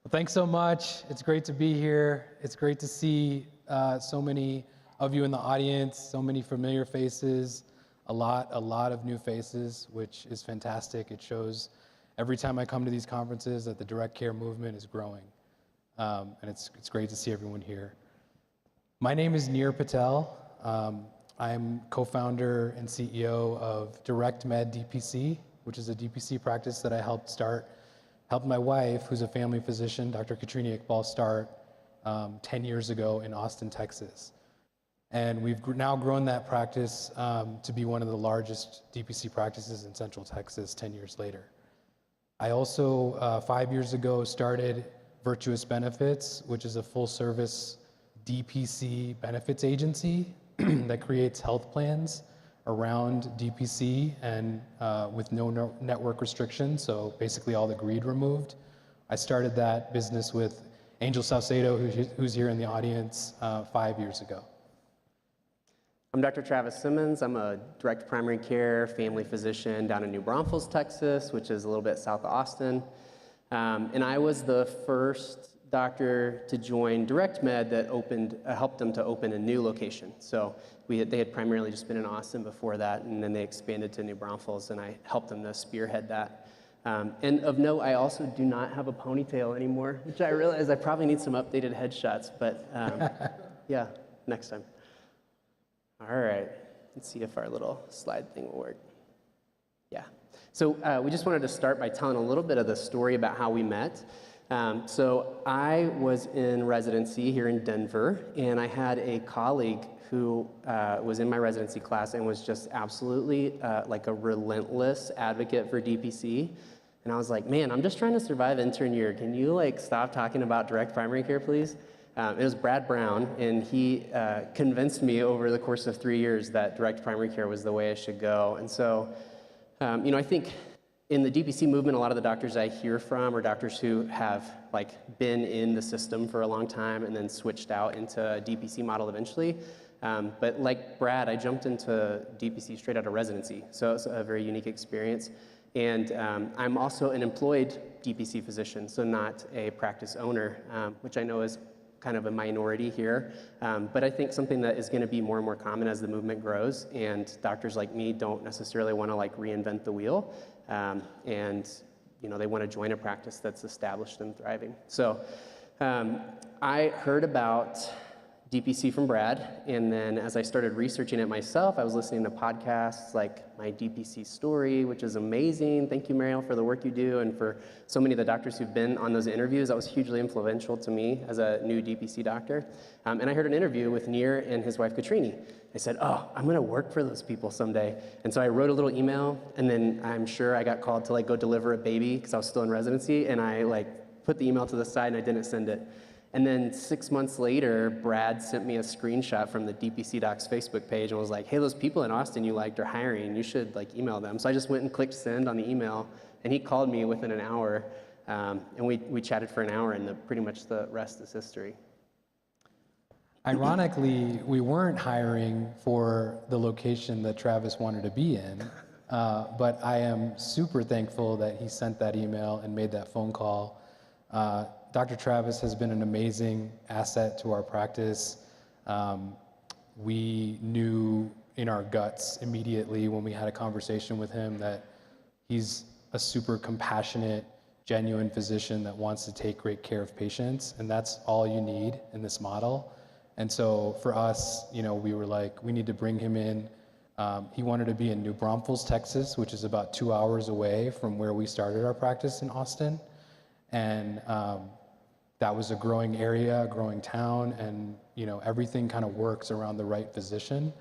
Well, thanks so much. It's great to be here. It's great to see so many of you in the audience, so many familiar faces, a lot of new faces, which is fantastic. It shows every time I come to these conferences that the direct care movement is growing. And it's great to see everyone here. My name is Nir Patel. I'm co-founder and CEO of DirectMed DPC, which is a DPC practice that I helped my wife, who's a family physician, Dr. Katrina Iqbal, start 10 years ago in Austin, Texas. And we've now grown that practice to be one of the largest DPC practices in Central Texas 10 years later. I also, 5 years ago, started Virtuous Benefits, which is a full-service DPC benefits agency that creates health plans around DPC and with no network restrictions, so basically all the greed removed. I started that business with Angel Salcedo, who's here in the audience, 5 years ago. I'm Dr. Travis Simmons. I'm a direct primary care family physician down in New Braunfels, Texas, which is a little bit south of Austin. And I was the first doctor to join DirectMed that helped them to open a new location. So they had primarily just been in Austin before that, and then they expanded to New Braunfels, and I helped them to spearhead that. And of note, I also do not have a ponytail anymore, which I realize I probably need some updated headshots, but yeah, next time. All right, let's see if our little slide thing will work. Yeah, so we just wanted to start by telling a little bit of the story about how we met. So I was in residency here in Denver, and I had a colleague who was in my residency class and was just absolutely like a relentless advocate for DPC. And I was like, man, I'm just trying to survive intern year. Can you like stop talking about direct primary care, please? It was Brad Brown, and he convinced me over the course of 3 years that direct primary care was the way I should go. And so, I think in the DPC movement, a lot of the doctors I hear from are doctors who have like been in the system for a long time and then switched out into a DPC model eventually. But like Brad, I jumped into DPC straight out of residency, so it's a very unique experience. And I'm also an employed DPC physician, so not a practice owner, which I know is kind of a minority here, but I think something that is going to be more and more common as the movement grows, and doctors like me don't necessarily want to like reinvent the wheel, and they want to join a practice that's established and thriving. So I heard about DPC from Brad, and then as I started researching it myself, I was listening to podcasts like My DPC Story, which is amazing. Thank you, Mariel, for the work you do, and for so many of the doctors who've been on those interviews. That was hugely influential to me as a new DPC doctor. And I heard an interview with Nir and his wife, Katrina. I said, oh, I'm going to work for those people someday. And so I wrote a little email, and then I'm sure I got called to like go deliver a baby because I was still in residency, and I like put the email to the side and I didn't send it. And then 6 months later, Brad sent me a screenshot from the DPC Docs Facebook page and was like, hey, those people in Austin you liked are hiring. You should like email them. So I just went and clicked send on the email, and he called me within an hour, and we chatted for an hour, and pretty much the rest is history. Ironically, we weren't hiring for the location that Travis wanted to be in, but I am super thankful that he sent that email and made that phone call. Dr. Travis has been an amazing asset to our practice. We knew in our guts immediately when we had a conversation with him that he's a super compassionate, genuine physician that wants to take great care of patients, and that's all you need in this model. And so for us, we were like, we need to bring him in. He wanted to be in New Braunfels, Texas, which is about 2 hours away from where we started our practice in Austin. And that was a growing area, a growing town, and everything kind of works around the right physician.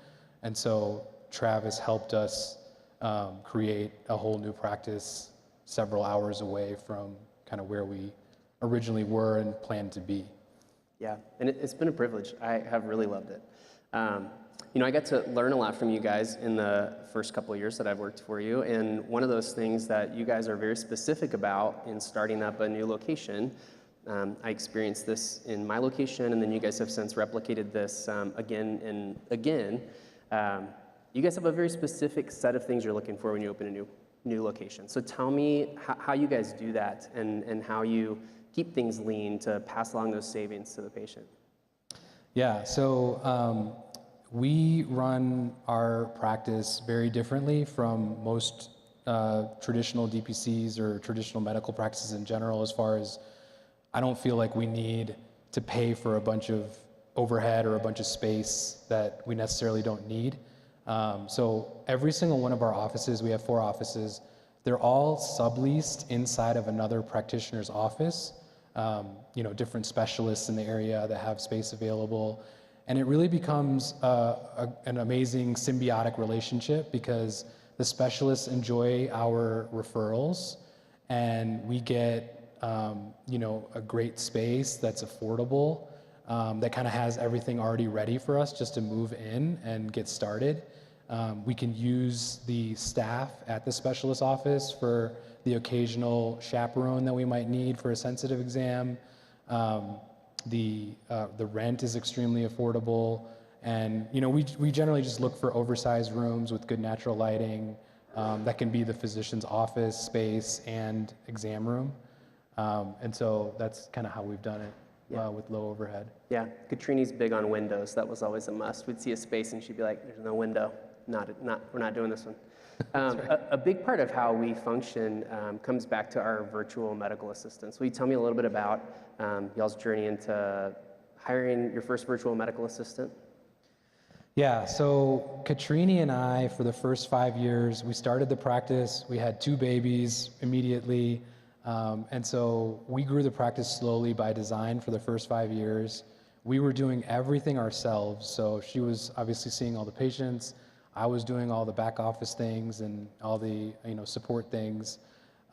And so Travis helped us create a whole new practice several hours away from kind of where we originally were and planned to be. Yeah, and it's been a privilege. I have really loved it. I got to learn a lot from you guys in the first couple of years that I've worked for you, and one of those things that you guys are very specific about in starting up a new location, I experienced this in my location, and then you guys have since replicated this again and again. You guys have a very specific set of things you're looking for when you open a new location. So tell me how you guys do that, and how you keep things lean to pass along those savings to the patient? Yeah, so we run our practice very differently from most traditional DPCs or traditional medical practices in general, as far as I don't feel like we need to pay for a bunch of overhead or a bunch of space that we necessarily don't need. So every single one of our offices, we have 4 offices, they're all subleased inside of another practitioner's office. Different specialists in the area that have space available. And it really becomes an amazing symbiotic relationship because the specialists enjoy our referrals and we get, a great space that's affordable, that kind of has everything already ready for us just to move in and get started. We can use the staff at the specialist office for the occasional chaperone that we might need for a sensitive exam. The rent is extremely affordable, and we generally just look for oversized rooms with good natural lighting that can be the physician's office space and exam room, and so that's kind of how we've done it. Yeah. With low overhead. Yeah, Katrini's big on windows. That was always a must. We'd see a space and she'd be like, "There's no window. We're not doing this one." Right. A big part of how we function comes back to our virtual medical assistants. Will you tell me a little bit about y'all's journey into hiring your first virtual medical assistant? Yeah, so Katrini and I, for the first 5 years, we started the practice. We had 2 babies immediately. And so we grew the practice slowly by design for the first 5 years. We were doing everything ourselves. So she was obviously seeing all the patients. I was doing all the back office things and all the support things.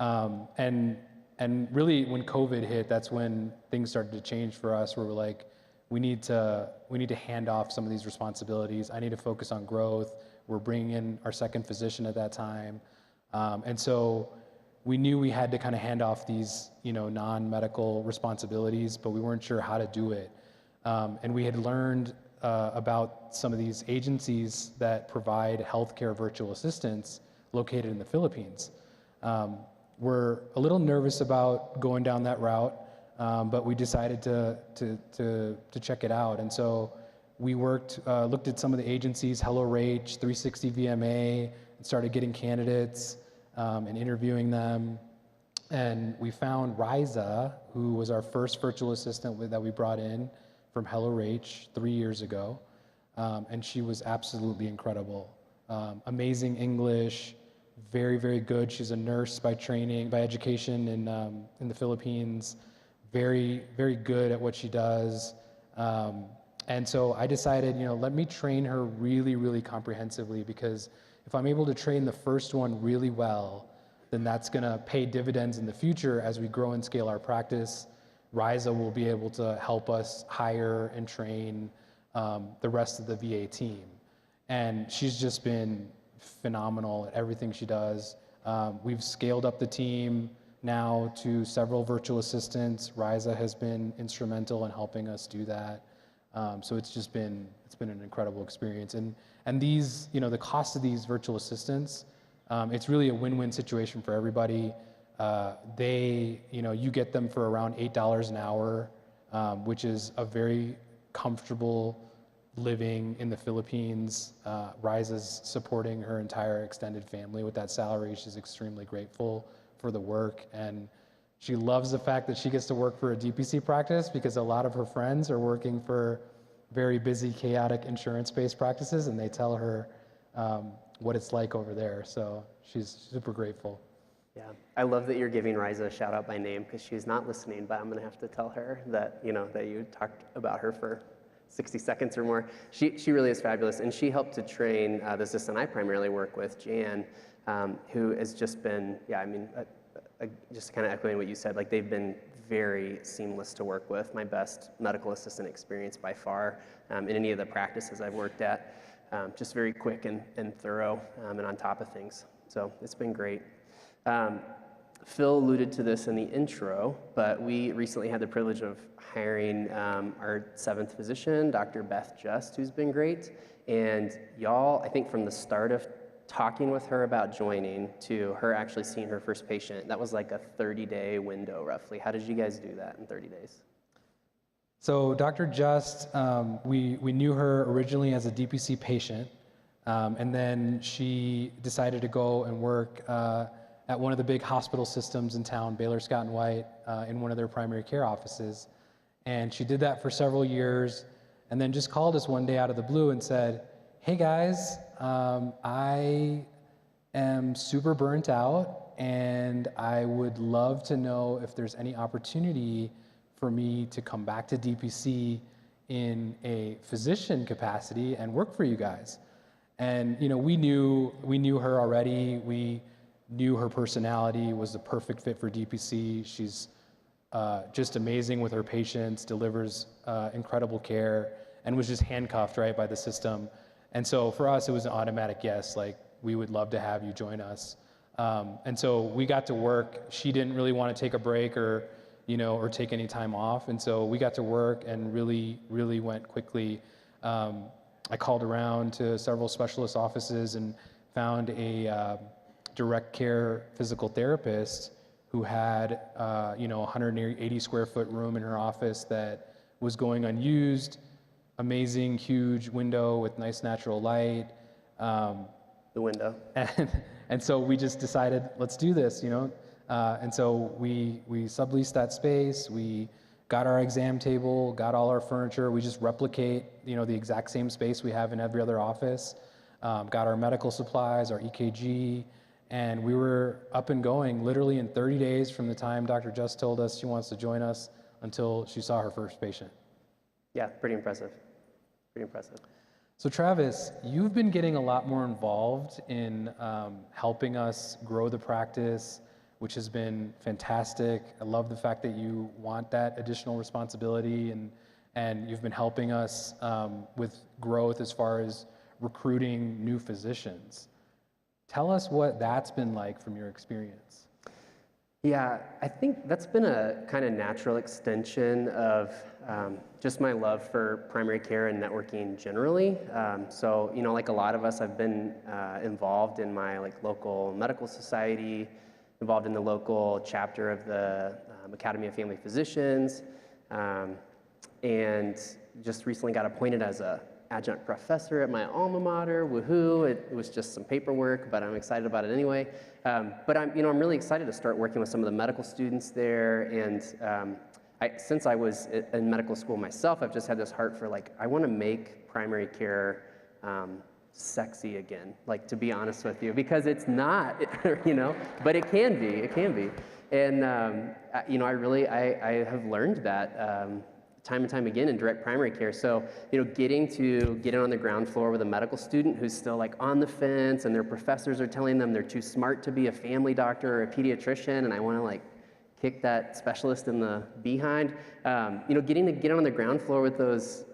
And really when COVID hit, that's when things started to change for us, where we're like, we need to hand off some of these responsibilities. I need to focus on growth. We're bringing in our second physician at that time. And so we knew we had to kind of hand off these, non-medical responsibilities, but we weren't sure how to do it. And we had learned about some of these agencies that provide healthcare virtual assistants located in the Philippines. We're a little nervous about going down that route, but we decided to check it out. And so we looked at some of the agencies, HelloRach, 360 VMA, and started getting candidates and interviewing them. And we found Riza, who was our first virtual assistant that we brought in from HelloRach 3 years ago. And she was absolutely incredible. Amazing English, very, very good. She's a nurse by education in the Philippines. Very, very good at what she does. And so I decided, let me train her really, really comprehensively, because if I'm able to train the first one really well, then that's going to pay dividends in the future as we grow and scale our practice. Riza will be able to help us hire and train the rest of the VA team. And she's just been phenomenal at everything she does. We've scaled up the team now to several virtual assistants. Riza has been instrumental in helping us do that. So it's been an incredible experience. And these, the cost of these virtual assistants, it's really a win-win situation for everybody. You get them for around $8 an hour, which is a very comfortable living in the Philippines. Riza's supporting her entire extended family with that salary. She's extremely grateful for the work, and she loves the fact that she gets to work for a DPC practice, because a lot of her friends are working for very busy, chaotic insurance-based practices, and they tell her what it's like over there. So she's super grateful. Yeah, I love that you're giving Riza a shout out by name, because she's not listening, but I'm going to have to tell her that, that you talked about her for 60 seconds or more. She really is fabulous, and she helped to train the assistant I primarily work with, Jan, who has just been, just kind of echoing what you said, like they've been very seamless to work with. My best medical assistant experience by far in any of the practices I've worked at. Just very quick and thorough and on top of things. So it's been great. Phil alluded to this in the intro, but we recently had the privilege of hiring our 7th physician, Dr. Beth Just, who's been great. And y'all, I think from the start of talking with her about joining to her actually seeing her first patient, that was like a 30-day window roughly. How did you guys do that in 30 days? So Dr. Just, we knew her originally as a DPC patient, and then she decided to go and work at one of the big hospital systems in town, Baylor Scott and White, in one of their primary care offices. And she did that for several years, and then just called us one day out of the blue and said, "Hey guys, I am super burnt out, and I would love to know if there's any opportunity for me to come back to DPC in a physician capacity and work for you guys." And we knew her already. We knew her personality was the perfect fit for DPC. She's just amazing with her patients, delivers incredible care, and was just handcuffed right by the system. And so for us, it was an automatic yes. Like, we would love to have you join us. And so we got to work. She didn't really want to take a break or take any time off. And so we got to work and really, really went quickly. I called around to several specialist offices and found a direct care physical therapist who had a 180 square foot room in her office that was going unused, amazing, huge window with nice natural light. The window. And so we just decided, let's do this, and so we subleased that space. We got our exam table, got all our furniture. We just replicate, the exact same space we have in every other office. Got our medical supplies, our EKG, and we were up and going literally in 30 days from the time Dr. Just told us she wants to join us until she saw her first patient. Yeah, pretty impressive. Pretty impressive. So Travis, you've been getting a lot more involved in helping us grow the practice, which has been fantastic. I love the fact that you want that additional responsibility, and you've been helping us with growth as far as recruiting new physicians. Tell us what that's been like from your experience. Yeah, I think that's been a kind of natural extension of just my love for primary care and networking generally. So, like a lot of us, I've been involved in my local medical society, involved in the local chapter of the Academy of Family Physicians, and just recently got appointed as a adjunct professor at my alma mater. Woohoo! It was just some paperwork, but I'm excited about it anyway. But I'm really excited to start working with some of the medical students there. And since I was in medical school myself, I've just had this heart for I want to make primary care sexy again. To be honest with you, because it's not, but it can be. It can be. And I have learned that. Time and time again in direct primary care. So, getting to get in on the ground floor with a medical student who's still on the fence, and their professors are telling them they're too smart to be a family doctor or a pediatrician, and I want to kick that specialist in the behind. Getting to get on the ground floor with those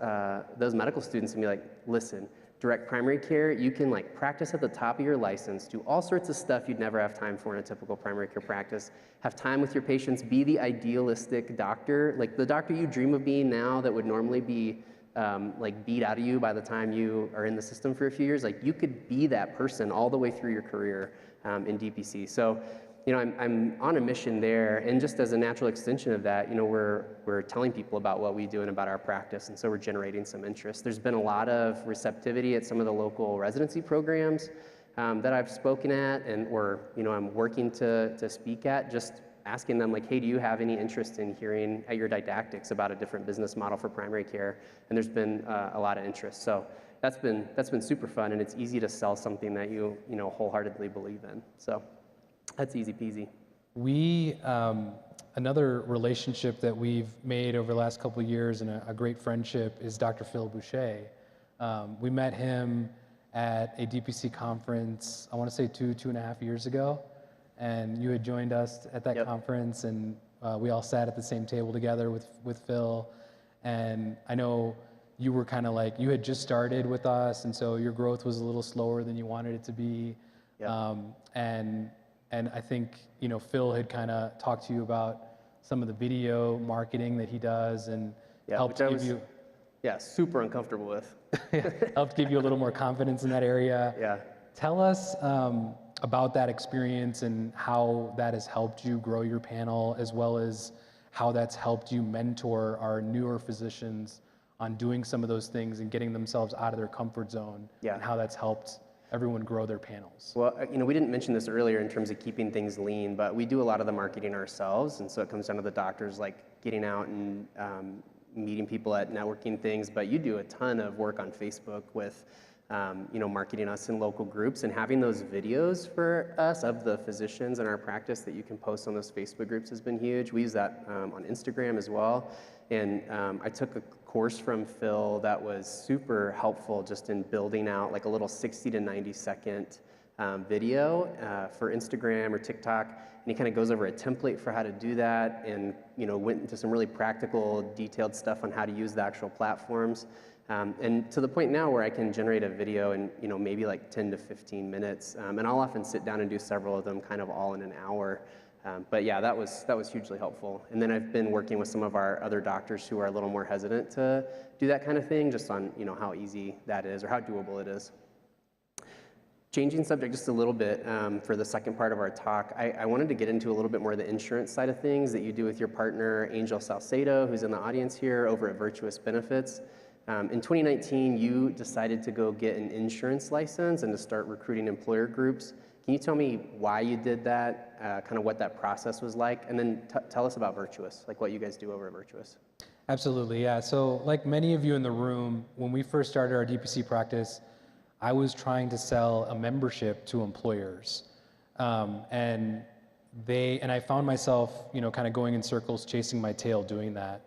medical students and be listen, direct primary care, you can practice at the top of your license, do all sorts of stuff you'd never have time for in a typical primary care practice, have time with your patients, be the idealistic doctor, the doctor you dream of being now that would normally be beat out of you by the time you are in the system for a few years. You could be that person all the way through your career in DPC. So, I'm on a mission there, and just as a natural extension of that, we're telling people about what we do and about our practice, and so we're generating some interest. There's been a lot of receptivity at some of the local residency programs that I've spoken at, or I'm working to speak at, just asking them hey, do you have any interest in hearing at your didactics about a different business model for primary care? And there's been a lot of interest. So that's been super fun, and it's easy to sell something that you wholeheartedly believe in. So that's easy peasy. Another relationship that we've made over the last couple of years, and a great friendship, is Dr. Phil Boucher. We met him at a DPC conference, I want to say 2.5 years ago, and you had joined us at that conference, and we all sat at the same table together with Phil. And I know you were kind of you had just started with us, and so your growth was a little slower than you wanted it to be. And I think, Phil had kind of talked to you about some of the video marketing that he does, and helped give you... Yeah, super uncomfortable with. helped give you a little more confidence in that area. Yeah. Tell us about that experience and how that has helped you grow your panel, as well as how that's helped you mentor our newer physicians on doing some of those things and getting themselves out of their comfort zone, Yeah. and how that's helped everyone grow their panels. Well, we didn't mention this earlier in terms of keeping things lean, but we do a lot of the marketing ourselves, and so it comes down to the doctors, like getting out and meeting people at networking things, but you do a ton of work on Facebook with marketing us in local groups and having those videos for us of the physicians in our practice that you can post on those Facebook groups has been huge. We use that on Instagram as well. And I took a course from Phil that was super helpful just in building out like a little 60 to 90 second video for Instagram or TikTok. And he kind of goes over a template for how to do that, and went into some really practical, detailed stuff on how to use the actual platforms. And to the point now where I can generate a video in maybe like 10 to 15 minutes, and I'll often sit down and do several of them kind of all in an hour. But yeah, that was hugely helpful. And then I've been working with some of our other doctors who are a little more hesitant to do that kind of thing, just on how easy that is or how doable it is. Changing subject just a little bit for the second part of our talk, I wanted to get into a little bit more of the insurance side of things that you do with your partner, Angel Salcedo, who's in the audience here over at Virtuous Benefits. In 2019, you decided to go get an insurance license and to start recruiting employer groups. Can you tell me why you did that, kind of what that process was like, and then tell us about Virtuous, like what you guys do over at Virtuous? Absolutely, yeah. So like many of you in the room, when we first started our DPC practice, I was trying to sell a membership to employers. And I found myself, kind of going in circles, chasing my tail doing that,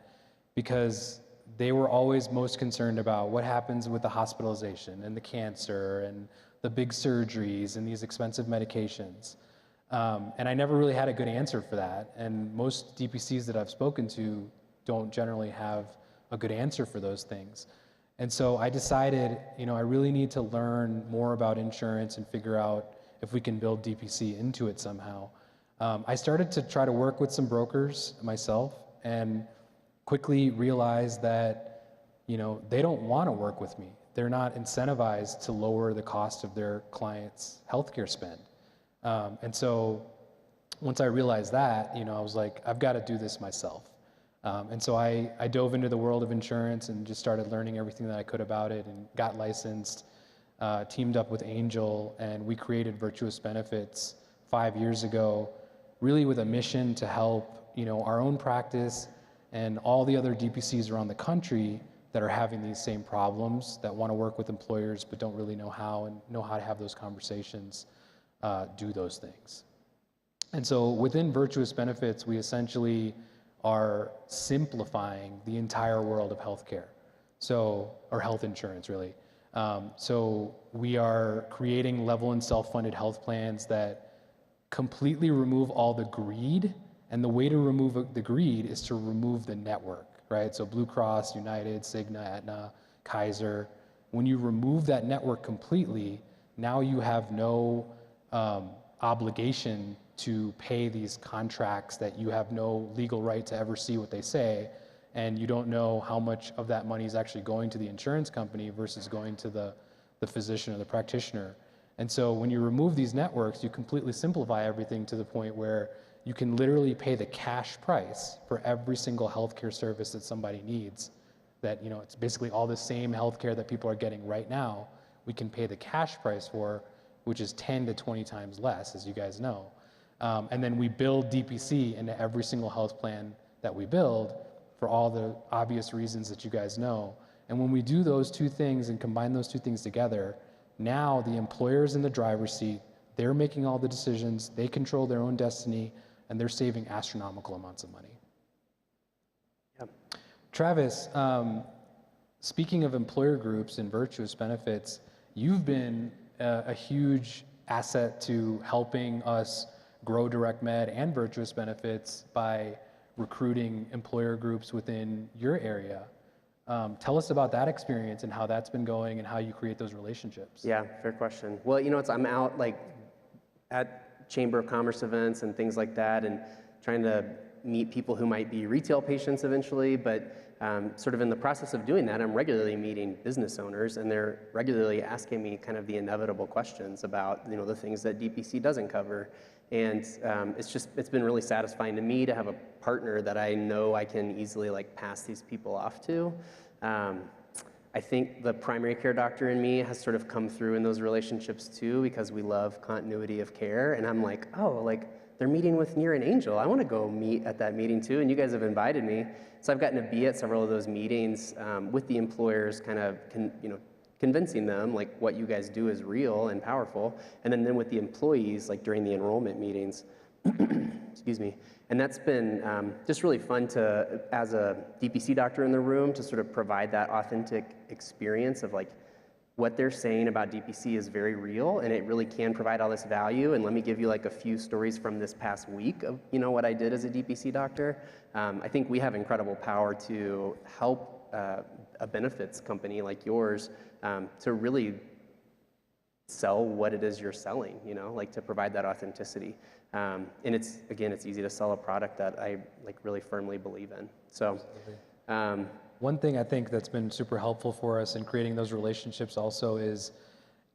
because they were always most concerned about what happens with the hospitalization and the cancer and the big surgeries and these expensive medications. And I never really had a good answer for that. And most DPCs that I've spoken to don't generally have a good answer for those things. And so I decided, I really need to learn more about insurance and figure out if we can build DPC into it somehow. I started to try to work with some brokers myself, and quickly realized that, they don't want to work with me. They're not incentivized to lower the cost of their clients' healthcare spend. And so once I realized that, I was like, I've got to do this myself. And so I dove into the world of insurance and just started learning everything that I could about it, and got licensed, teamed up with Angel, and we created Virtuous Benefits 5 years ago, really with a mission to help, our own practice and all the other DPCs around the country that are having these same problems, that want to work with employers but don't really know how, and know how to have those conversations, do those things. And so within Virtuous Benefits, we essentially are simplifying the entire world of healthcare, or health insurance, really. So we are creating level and self-funded health plans that completely remove all the greed, and the way to remove the greed is to remove the network, right? So Blue Cross, United, Cigna, Aetna, Kaiser. When you remove that network completely, now you have no obligation to pay these contracts that you have no legal right to ever see what they say, and you don't know how much of that money is actually going to the insurance company versus going to the physician or the practitioner. And so when you remove these networks, you completely simplify everything to the point where you can literally pay the cash price for every single healthcare service that somebody needs. That, it's basically all the same healthcare that people are getting right now, we can pay the cash price for, which is 10 to 20 times less, as you guys know. And then we build DPC into every single health plan that we build, for all the obvious reasons that you guys know. And when we do those two things and combine those two things together, now the employer's in the driver's seat, they're making all the decisions, they control their own destiny, and they're saving astronomical amounts of money. Yep. Travis, speaking of employer groups and Virtuous Benefits, you've been a huge asset to helping us grow Direct Med and Virtuous Benefits by recruiting employer groups within your area. Tell us about that experience and how that's been going and how you create those relationships. Yeah, fair question. Well, I'm out like at Chamber of Commerce events and things like that, and trying to meet people who might be retail patients eventually, but sort of in the process of doing that, I'm regularly meeting business owners, and they're regularly asking me kind of the inevitable questions about, the things that DPC doesn't cover. And it's been really satisfying to me to have a partner that I know I can easily like pass these people off to. I think the primary care doctor in me has sort of come through in those relationships too, because we love continuity of care. And I'm like, oh, like they're meeting with Near and Angel. I want to go meet at that meeting too. And you guys have invited me. So I've gotten to be at several of those meetings with the employers, kind of, convincing them like what you guys do is real and powerful. And then with the employees, like during the enrollment meetings, excuse me. And that's been just really fun to, as a DPC doctor in the room, to sort of provide that authentic experience of like what they're saying about DPC is very real, and it really can provide all this value. And let me give you like a few stories from this past week of what I did as a DPC doctor. I think we have incredible power to help a benefits company like yours to really sell what it is you're selling, like to provide that authenticity. And it's easy to sell a product that I like really firmly believe in. So, one thing I think that's been super helpful for us in creating those relationships also is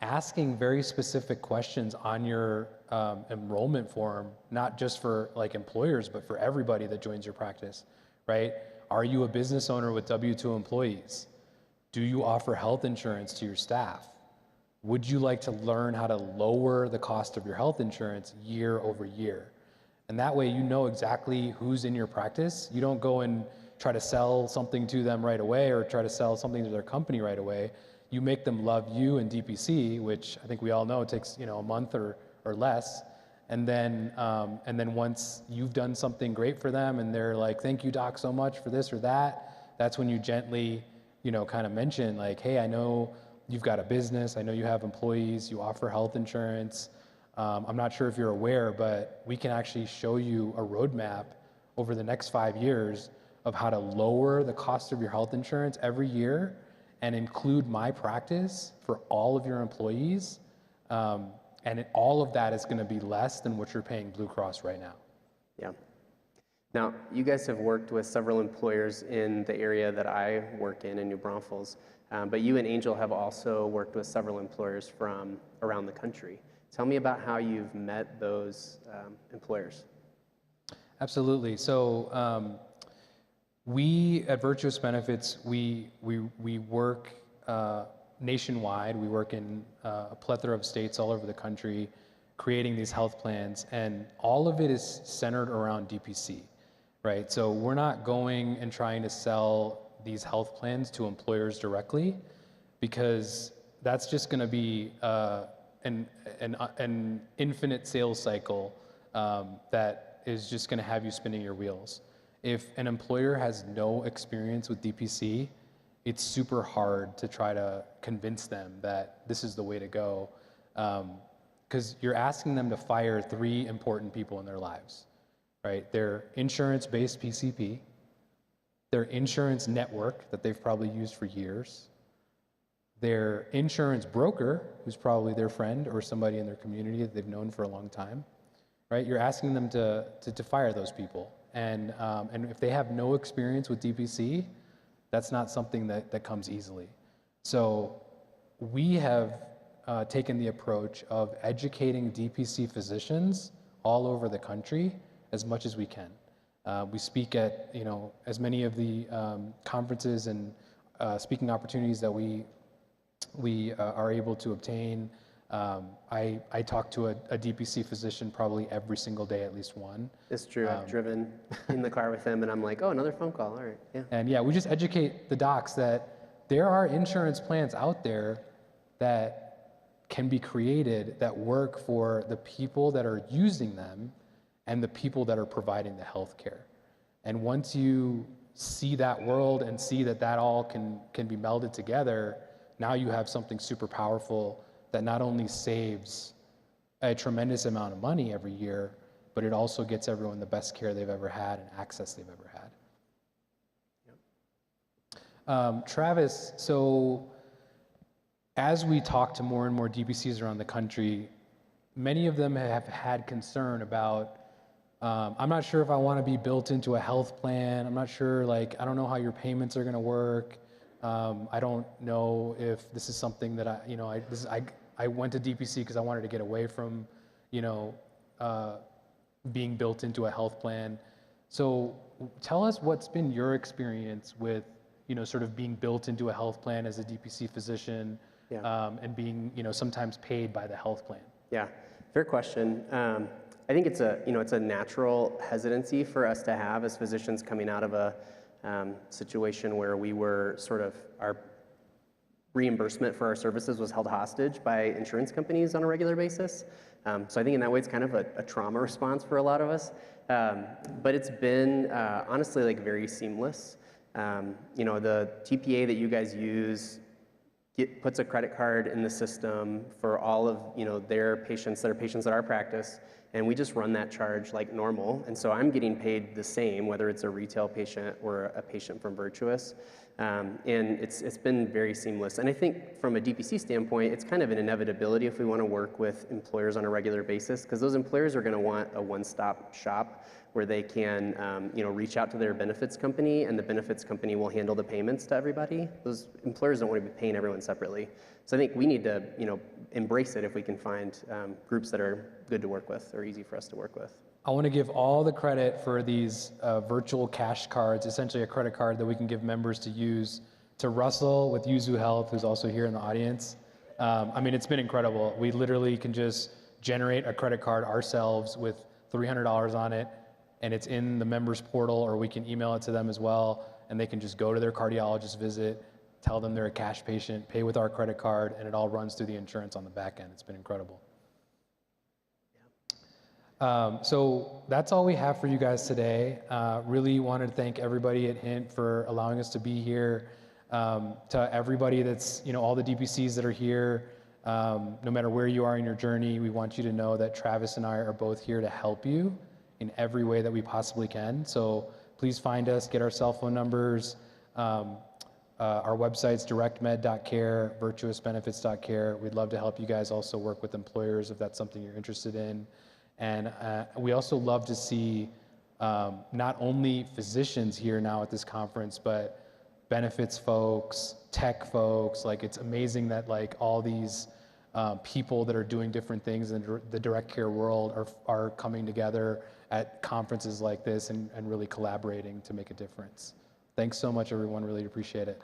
asking very specific questions on your enrollment form, not just for like employers, but for everybody that joins your practice, right? Are you a business owner with W-2 employees? Do you offer health insurance to your staff? Would you like to learn how to lower the cost of your health insurance year over year? And that way you know exactly who's in your practice. You don't go and try to sell something to them right away or try to sell something to their company right away. You make them love you and DPC, which I think we all know takes a month or less. And then once you've done something great for them and they're like, thank you, doc, so much for this or that, that's when you gently kind of mention like, hey, I know you've got a business, I know you have employees, you offer health insurance. I'm not sure if you're aware, but we can actually show you a roadmap over the next 5 years of how to lower the cost of your health insurance every year and include my practice for all of your employees. And all of that is going to be less than what you're paying Blue Cross right now. Yeah. Now, you guys have worked with several employers in the area that I work in New Braunfels, but you and Angel have also worked with several employers from around the country. Tell me about how you've met those employers. Absolutely. So we at Virtuous Benefits, we work nationwide. We work in a plethora of states all over the country, creating these health plans, and all of it is centered around DPC, right? So we're not going and trying to sell these health plans to employers directly, because that's just going to be an infinite sales cycle that is just going to have you spinning your wheels. If an employer has no experience with DPC, it's super hard to try to convince them that this is the way to go, because you're asking them to fire 3 important people in their lives, right? Their insurance-based PCP, their insurance network that they've probably used for years, their insurance broker, who's probably their friend or somebody in their community that they've known for a long time, right? You're asking them to fire those people. And if they have no experience with DPC, that's not something that comes easily. So we have taken the approach of educating DPC physicians all over the country as much as we can. We speak at as many of the conferences and speaking opportunities that we are able to obtain. I talk to a DPC physician probably every single day, at least one. It's true. I've driven in the car with him, and I'm like, oh, another phone call. All right. Yeah. And yeah, we just educate the docs that there are insurance plans out there that can be created that work for the people that are using them and the people that are providing the health care. And once you see that world and see that all can be melded together, now you have something super powerful that not only saves a tremendous amount of money every year, but it also gets everyone the best care they've ever had and access they've ever had. Yep. Travis, so as we talk to more and more DPCs around the country, many of them have had concern about I'm not sure if I want to be built into a health plan. I'm not sure, like, I don't know how your payments are going to work. I don't know if this is something that I went to DPC because I wanted to get away from, being built into a health plan. So tell us what's been your experience with, sort of being built into a health plan as a DPC physician, and being, sometimes paid by the health plan. Yeah, fair question. I think it's a natural hesitancy for us to have as physicians coming out of a situation where we were our reimbursement for our services was held hostage by insurance companies on a regular basis. So I think in that way it's kind of a trauma response for a lot of us. But it's been honestly like very seamless. The TPA that you guys use puts a credit card in the system for all of their patients that are patients at our practice, and we just run that charge like normal. And so I'm getting paid the same whether it's a retail patient or a patient from Virtuous, and it's been very seamless. And I think from a DPC standpoint, it's kind of an inevitability if we want to work with employers on a regular basis, because those employers are going to want a one-stop shop where they can reach out to their benefits company, and the benefits company will handle the payments to everybody. Those employers don't want to be paying everyone separately. So I think we need to embrace it if we can find groups that are good to work with or easy for us to work with. I want to give all the credit for these virtual cash cards, essentially a credit card that we can give members to use, to Russell with Yuzu Health, who's also here in the audience. It's been incredible. We literally can just generate a credit card ourselves with $300 on it, and it's in the members portal, or we can email it to them as well, and they can just go to their cardiologist visit, tell them they're a cash patient, pay with our credit card, and it all runs through the insurance on the back end. It's been incredible. So that's all we have for you guys today. Really wanted to thank everybody at Hint for allowing us to be here. To everybody that's, all the DPCs that are here, no matter where you are in your journey, we want you to know that Travis and I are both here to help you in every way that we possibly can. So please find us, get our cell phone numbers. Our website's directmed.care, virtuousbenefits.care. We'd love to help you guys also work with employers if that's something you're interested in. And we also love to see not only physicians here now at this conference, but benefits folks, tech folks. Like, it's amazing that like all these people that are doing different things in the direct care world are coming together at conferences like this and really collaborating to make a difference. Thanks so much, everyone. Really appreciate it.